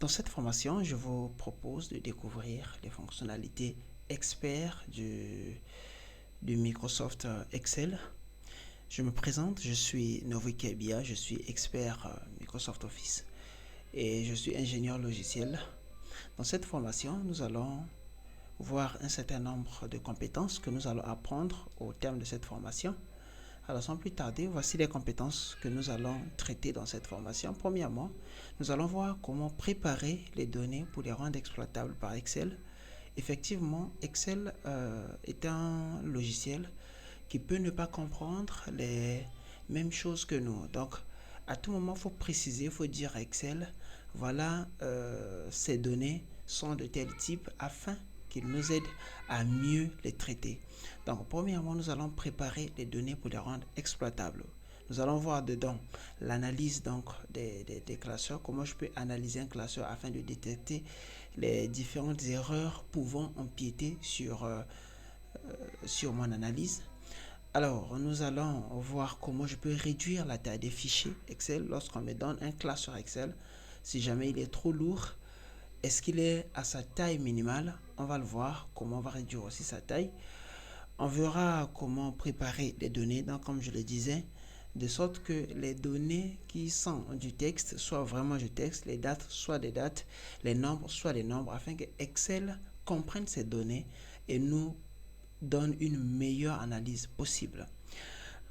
Dans cette formation, je vous propose de découvrir les fonctionnalités experts du Microsoft Excel. Je me présente, je suis Novi Kebia, je suis expert Microsoft Office et je suis ingénieur logiciel. Dans cette formation, nous allons voir un certain nombre de compétences que nous allons apprendre au terme de cette formation. Alors sans plus tarder, voici les compétences que nous allons traiter dans cette formation. Premièrement, nous allons voir comment préparer les données pour les rendre exploitables par Excel. Effectivement, Excel est un logiciel qui peut ne pas comprendre les mêmes choses que nous. Donc, à tout moment, il faut préciser, il faut dire à Excel, voilà, ces données sont de tel type afin qu'il nous aide à mieux les traiter. Donc, premièrement, nous allons préparer les données pour les rendre exploitables. Nous allons voir dedans l'analyse donc des classeurs, comment je peux analyser un classeur afin de détecter les différentes erreurs pouvant empiéter sur mon analyse. Alors, nous allons voir comment je peux réduire la taille des fichiers Excel lorsqu'on me donne un classeur Excel. Si jamais il est trop lourd, est-ce qu'il est à sa taille minimale? On va le voir, comment on va réduire aussi sa taille. On verra comment préparer les données, donc comme je le disais, de sorte que les données qui sont du texte soient vraiment du texte, les dates soient des dates, les nombres soient des nombres, afin que Excel comprenne ces données et nous donne une meilleure analyse possible.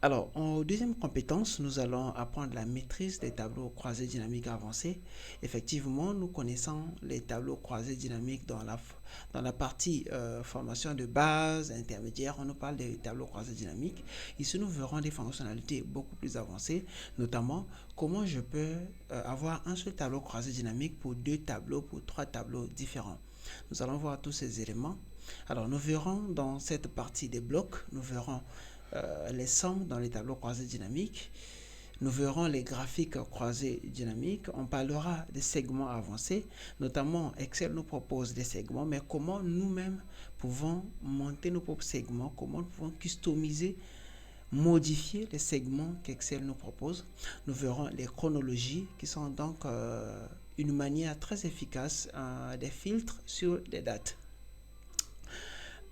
Alors, en deuxième compétence, nous allons apprendre la maîtrise des tableaux croisés dynamiques avancés. Effectivement, nous connaissons les tableaux croisés dynamiques dans la partie formation de base, intermédiaire. On nous parle des tableaux croisés dynamiques. Ici, nous verrons des fonctionnalités beaucoup plus avancées, notamment comment je peux avoir un seul tableau croisé dynamique pour deux tableaux, pour trois tableaux différents. Nous allons voir tous ces éléments. Alors, nous verrons dans cette partie des blocs, nous verrons les sommes dans les tableaux croisés dynamiques. Nous verrons les graphiques croisés dynamiques. On parlera des segments avancés. Notamment, Excel nous propose des segments, mais comment nous-mêmes pouvons monter nos propres segments, comment nous pouvons customiser, modifier les segments qu'Excel nous propose. Nous verrons les chronologies qui sont donc une manière très efficace des filtres sur les dates.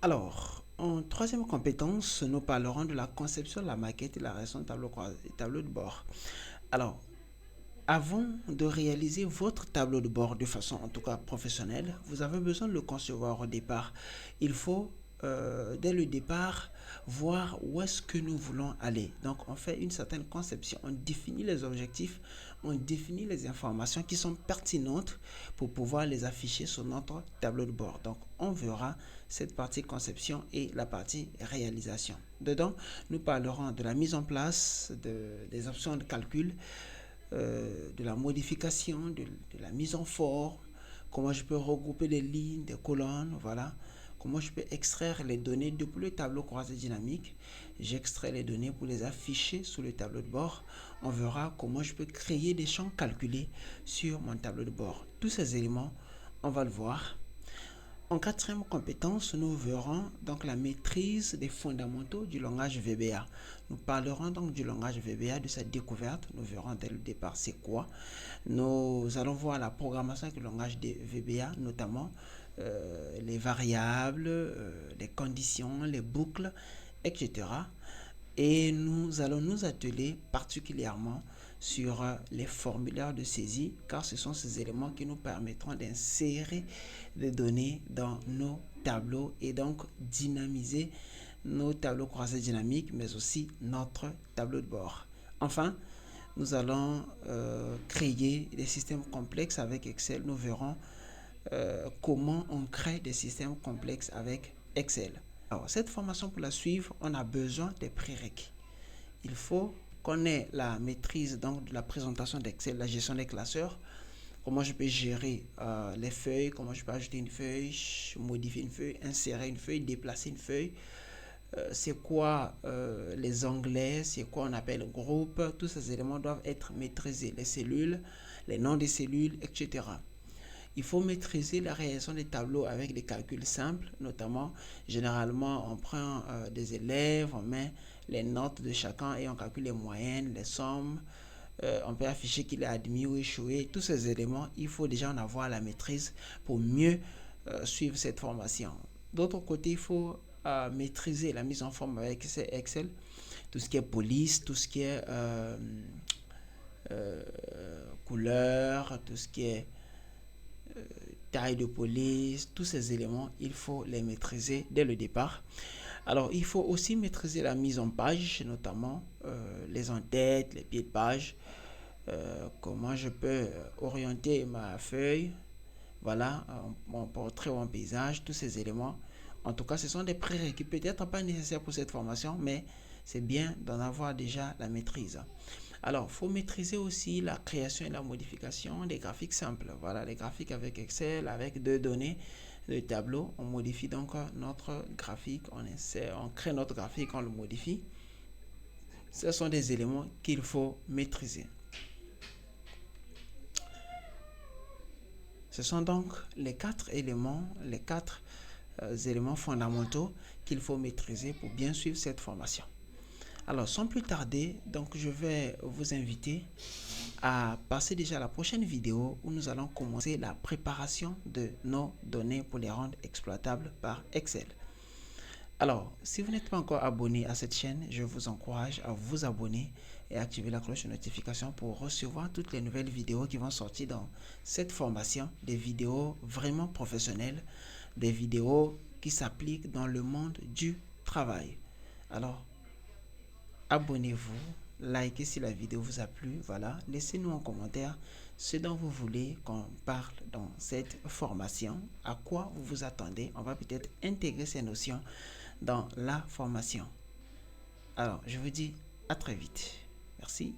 Alors, en troisième compétence, nous parlerons de la conception de la maquette et la rédaction de tableau de bord. Alors, avant de réaliser votre tableau de bord de façon en tout cas professionnelle, vous avez besoin de le concevoir au départ. Il faut dès le départ voir où est-ce que nous voulons aller. Donc on fait une certaine conception, on définit les objectifs, on définit les informations qui sont pertinentes pour pouvoir les afficher sur notre tableau de bord. Donc on verra cette partie conception et la partie réalisation. Dedans, nous parlerons de la mise en place des options de calcul, de la modification, de la mise en forme, comment je peux regrouper les lignes, des colonnes, voilà. Comment je peux extraire les données depuis le tableau croisé dynamique. J'extrais les données pour les afficher sur le tableau de bord. On verra comment je peux créer des champs calculés sur mon tableau de bord. Tous ces éléments, on va le voir. En quatrième compétence, nous verrons donc la maîtrise des fondamentaux du langage VBA. Nous parlerons donc du langage VBA, de sa découverte. Nous verrons dès le départ c'est quoi. Nous allons voir la programmation avec le langage de VBA, notamment les variables, les conditions, les boucles, etc. Et nous allons nous atteler particulièrement sur les formulaires de saisie, car ce sont ces éléments qui nous permettront d'insérer des données dans nos tableaux et donc dynamiser nos tableaux croisés dynamiques, mais aussi notre tableau de bord. Enfin, nous allons créer des systèmes complexes avec Excel. Nous verrons comment on crée des systèmes complexes avec Excel. Alors, cette formation, pour la suivre, on a besoin des prérequis. Il faut qu'on ait la maîtrise donc de la présentation d'Excel, la gestion des classeurs, comment je peux gérer les feuilles, comment je peux ajouter une feuille, modifier une feuille, insérer une feuille, déplacer une feuille, c'est quoi les onglets, c'est quoi on appelle groupe, tous ces éléments doivent être maîtrisés, les cellules, les noms des cellules, etc. Il faut maîtriser la réalisation des tableaux avec des calculs simples, notamment, généralement, on prend des élèves, on met les notes de chacun et on calcule les moyennes, les sommes, on peut afficher qu'il est admis ou échoué. Tous ces éléments, il faut déjà en avoir la maîtrise pour mieux suivre cette formation. D'autre côté, il faut maîtriser la mise en forme avec Excel, tout ce qui est police, tout ce qui est couleur, tout ce qui est taille de police, tous ces éléments, il faut les maîtriser dès le départ. Alors, il faut aussi maîtriser la mise en page, notamment les en-têtes, les pieds de page, comment je peux orienter ma feuille, voilà, mon portrait ou mon paysage, tous ces éléments. En tout cas, ce sont des prérequis, peut-être pas nécessaires pour cette formation, mais c'est bien d'en avoir déjà la maîtrise. Alors, il faut maîtriser aussi la création et la modification des graphiques simples. Voilà, les graphiques avec Excel, avec deux données de tableau. On modifie donc notre graphique, on crée notre graphique, on le modifie. Ce sont des éléments qu'il faut maîtriser. Ce sont donc les quatre éléments fondamentaux qu'il faut maîtriser pour bien suivre cette formation. Alors, sans plus tarder, donc je vais vous inviter à passer déjà à la prochaine vidéo où nous allons commencer la préparation de nos données pour les rendre exploitables par Excel. Alors, si vous n'êtes pas encore abonné à cette chaîne, je vous encourage à vous abonner et activer la cloche de notification pour recevoir toutes les nouvelles vidéos qui vont sortir dans cette formation, des vidéos vraiment professionnelles, des vidéos qui s'appliquent dans le monde du travail. Alors, abonnez-vous, likez si la vidéo vous a plu, voilà, laissez-nous en commentaire ce dont vous voulez qu'on parle dans cette formation, à quoi vous vous attendez. On va peut-être intégrer ces notions dans la formation. Alors, je vous dis à très vite. Merci.